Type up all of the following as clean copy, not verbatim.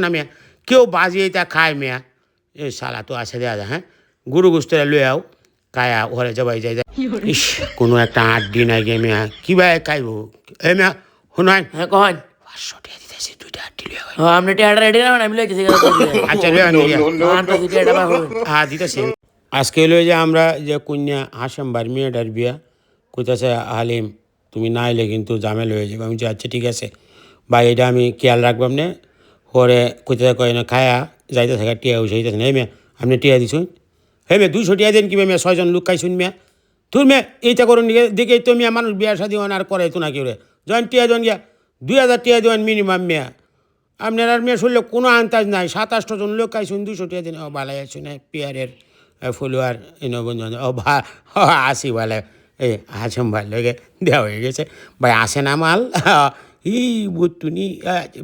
না মিয়া কেউ বাজিয়ে তা খায় মিয়া এ শালা তো আসে দেয়া যায় হ্যাঁ গরু গোস্তরা লয়ে আও কায়া ঘরে যাবাই যাই ইস কোনো একটা আড্ডি নাই গে মিয়া কিভাবে খাইব এ মিয়া শুনাই হ্যাঁ কহন 500 টাকা দিতেছি দুইটা আড্ডি লয়ে আও আপনি টিয়াটা রেডি না আমি লইতেছি আচ্ছা লয়ে আনি আনতে টিয়াটা বা হ্যাঁ দিতেছি আজকে লয়ে যে আমরা যে কন্যা হাসেম বার মেয়েটার বিয়া কইতাছে হালিম তুমি না এলে কিন্তু ঝামেলা হয়ে যাবে আমি যে আচ্ছা ঠিক আছে ভাই এটা আমি খেয়াল রাখবাম না পরে কইতে কয় না খায়া যাইতে থাকা টিয়া হয়েছে যাইতেছে না মেয়ে আপনি টিয়া দিছুন হে মেয়ে 200 টিয়া দেন কি মেয়ে 6 জন লোক খাইছুন মেয়ে তোর মেয়ে এইটা করুন দেখে তো মেয়ে মানুষ বিয়ার সাথে আর করে তো না কেউ রে জয়েন টিয়া জন গিয়া 2000 টিয়া দেন মিনিমাম মেয়ে আপনার আর মেয়ে শুনলে কোনো আন্দাজ নাই 27 জন লোক খাইছুন 200 টিয়া দিন ও ভালাই আছো না পেয়ারের ফলোয়ার এনে বন্ধু ও আসি ভালো এই হাসেম ভাই লেগে দেওয়া হয়ে গেছে ভাই আসে না মাল ই বুটুনি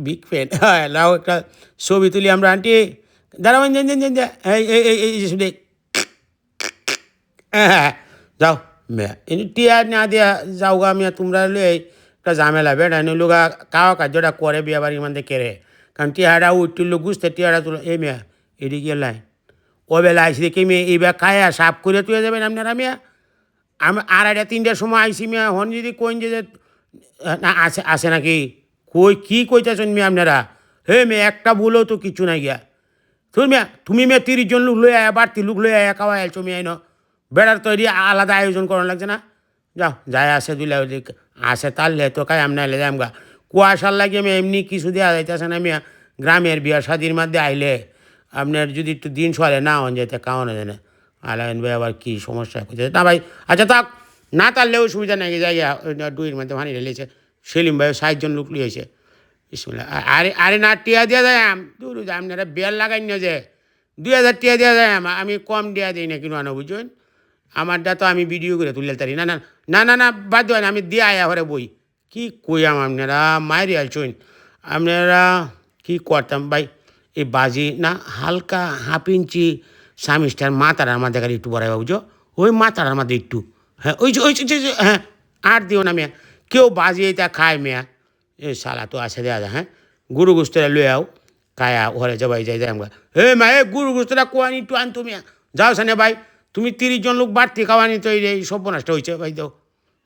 বিগ ফ্যান লাও একটা ছবি তুলি আমরা আন্টি দাঁড়াবেন এই শুনে হ্যাঁ যাও মেয়া এনে টিয়া না দিয়া যাও গা মেয়া তোমরা লই একটা ঝামেলা বেটা এনে লোক কাওয়া কার্যটা করে বিয়া বাড়ির মধ্যে কেড়ে কারণ টিয়াটা উঠছিল গুছতে টিয়াটা তুলো এই মেয়া এদিকে লাইন ও বেলা আইসি দেখি মেয়ে এইবার খায়া সাফ করে তুলে যাবেন আপনারা মেয়া আমি 2:30-3টার সময় আইসি মেয়া হন যদি কইন যে না আসে নাকি কই কী কইতেছেন মেয়ে আপনারা হে মেয়ে একটা বলেও তো কিছু নাই গিয়া তুমি মেয়ে 30 জন লোক লই আয়া বাড়তি লোক লই আয়া খাওয়া আইছো মেয়ে আইন বেড়ার তৈরি আলাদা আয়োজন করানো লাগছে না যাও যাই আসে দুইলা আসে তাহলে তো খাই আমি নাইলে যাম গা কুয়াশার লাগে মেয়ে এমনি কিছু দেওয়া যাইতেছে না মেয়া গ্রামের বিয়া শাদির মধ্যে আইলে আপনার যদি একটু দিন সরে না হন যেতে খাওয়ানো যায় না আলাইন ভাই আবার কী সমস্যা হচ্ছে না ভাই আচ্ছা থাক না তারলেও সুবিধা নাই যাইয়া ডুইয়ের মধ্যে ভানি ঢেলেছে সেলিম ভাই 60 জন লোক লিয়েছে বিসমিল্লাহ আরে না টিয়া দেওয়া যায় দূর আপনারা বেল লাগাই না যে 2000 টিয়া দেওয়া যায় আমি কম দেওয়া দিই না কিন্তু আনো বুঝুন আমারটা তো আমি ভিডিও করে তুললে তারি না না না না না বাদ দেওয়া আমি দিয়ে আয়া ঘরে বই কী কইয়াম আপনারা মায়ের আলছুন আপনারা কী করতাম ভাই এই বাজি না হালকা হাফ ইঞ্চি স্বামীটার মাথার মাঝে খালি একটু বড়াই বুঝো ওই মাথার মাঝে একটু হ্যাঁ ওই হ্যাঁ আর দিও না মেয়া কেউ বাজিয়ে তা খায় মেয়া এ শালা তো আসে দেওয়া যায় হ্যাঁ গরু গোস্তরা লয়ে আও কায়া ঘরে যাবাই যাই আমরা হে মা এ গরু গোস্তরা কোয়ানি একটু আনতো মেয়া যাও সানে ভাই তুমি 30 জন লোক বাড়তি খাওয়ানি তো এই সর্বনাশটা হয়েছে ভাই দাও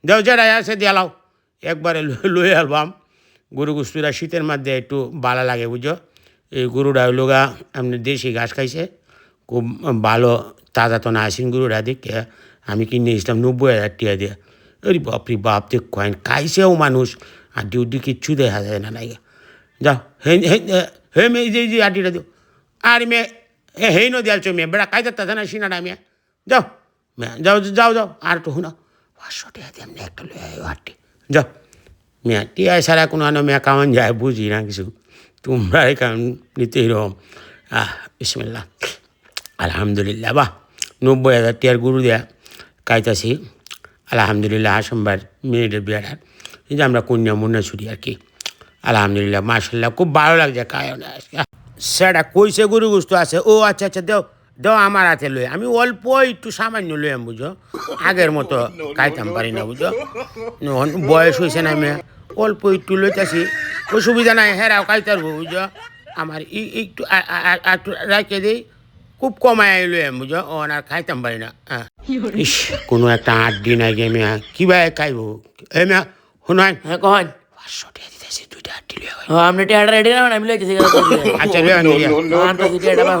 দাও যারা আসে দেলাও একবারে লয়ে আলবাম গরু গোস্তরা শীতের মধ্যে একটু ভালো লাগে বুঝো এই গরুটা হইল গা আপনি দেশি ঘাস খাইছে খুব ভালো তাজা তো না আসেন গরুটা দেখে আমি কিনে এসলাম 90,000 টিয়া দিয়ে ওই বাপরি বাপ দেখ কয়েন খাইছেও মানুষ আর ডিউটি কিচ্ছু দেখা যায় না নাই যাও হে মেয়ে যে আটিটা দিও আর মেয়ে হেই নো দিয়ালছো মেয়ে বেড়া খাইতে তাজা না সিনাটা মেয়ে যাও মেয়ে যাও যাও যাও আর তো শুনো 500 টাকা দিয়ে আপনি একটা লয়ে আটটি যাও মেয়ে টিয়া সারা কোনো আনো মেয়ে কেমন যায় বুঝি না কিছু তোমরা কেমন নিতে এরকম বিসমিল্লাহ আলহামদুলিল্লাহ বাহ 90,000 টিয়ার গুরু দেয়া খাইতাছি আলহামদুলিল্লাহ হাসেমবার মেয়েদের বিয়াটার এই যে আমরা কন্যা মুন্না ছুটি আর কি আলহামদুলিল্লাহ মাশাল্লাহ খুব ভালো লাগছে খায় সেটা কইছে গরু গুস্ত আছে ও আচ্ছা আচ্ছা দেও দেও আমার হাতে লই আমি অল্প একটু সামান্য লইয়াম বুঝো আগের মতো খাইতাম পারি না বুঝো বয়স হয়েছে না মেয়ে অল্প একটু লইতেছি অসুবিধা নাই হেরাও খাইতে পারবো বুঝো আমার একটু একটু রাখে দিই খুব কমায় লইয়াম বুঝো ও আর খাইতাম পারি না হ্যাঁ ইস কোনো একটা আড্ডি নাই গে মেয়া কিভাবে খাইব এ মেয়া শুনাই হ্যাঁ কহন 500 টাকা দিতেছি দুইটা আড্ডি লইয়া আপনি টিয়াটা রেডি না আমি লইতেছি আচ্ছা লইয়া আনতে টিয়াটা বা